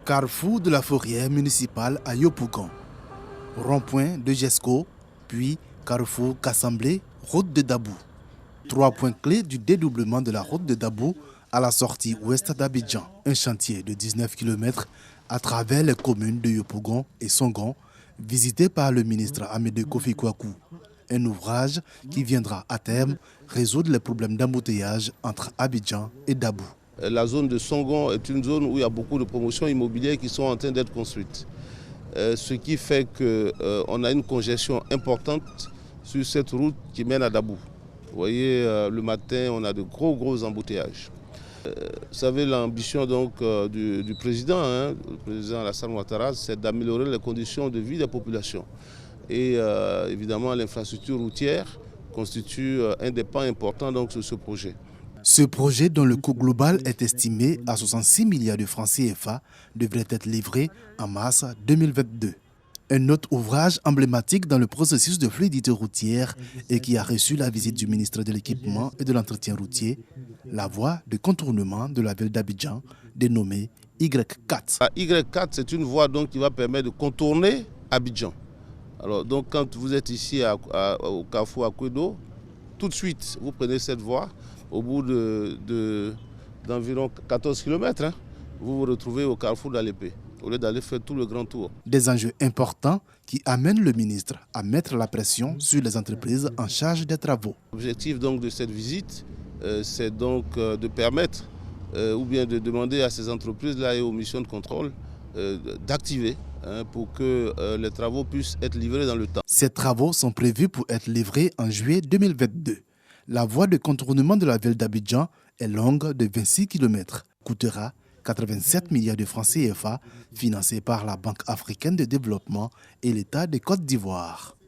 Carrefour de la Fourrière municipale à Yopougon. Rond-point de Jesco, puis carrefour Kassamblé, route de Dabou. 3 points clés du dédoublement de la route de Dabou à la sortie ouest d'Abidjan. Un chantier de 19 km à travers les communes de Yopougon et Songon, visité par le ministre Amédée Kofi Kouakou. Un ouvrage qui viendra à terme résoudre les problèmes d'embouteillage entre Abidjan et Dabou. La zone de Songon est une zone où il y a beaucoup de promotions immobilières qui sont en train d'être construites. Ce qui fait qu'on a une congestion importante sur cette route qui mène à Dabou. Vous voyez, le matin, on a de gros embouteillages. Vous savez, l'ambition du président, le président Alassane Ouattara, c'est d'améliorer les conditions de vie des populations. Et évidemment, l'infrastructure routière constitue un des pas importants sur ce projet. Ce projet, dont le coût global est estimé à 66 milliards de francs CFA, devrait être livré en mars 2022. Un autre ouvrage emblématique dans le processus de fluidité routière et qui a reçu la visite du ministre de l'Équipement et de l'Entretien routier, la voie de contournement de la ville d'Abidjan, dénommée Y4. La Y4, c'est une voie qui va permettre de contourner Abidjan. Alors, quand vous êtes ici au carrefour Akwedo, tout de suite, vous prenez cette voie. Au bout d'environ 14 km, vous vous retrouvez au carrefour d'Alépé, au lieu d'aller faire tout le grand tour. Des enjeux importants qui amènent le ministre à mettre la pression sur les entreprises en charge des travaux. L'objectif de cette visite, c'est de permettre ou bien de demander à ces entreprises-là et aux missions de contrôle d'activer pour que les travaux puissent être livrés dans le temps. Ces travaux sont prévus pour être livrés en juillet 2022. La voie de contournement de la ville d'Abidjan est longue de 26 km, coûtera 87 milliards de francs CFA, financée par la Banque africaine de développement et l'État de Côte d'Ivoire.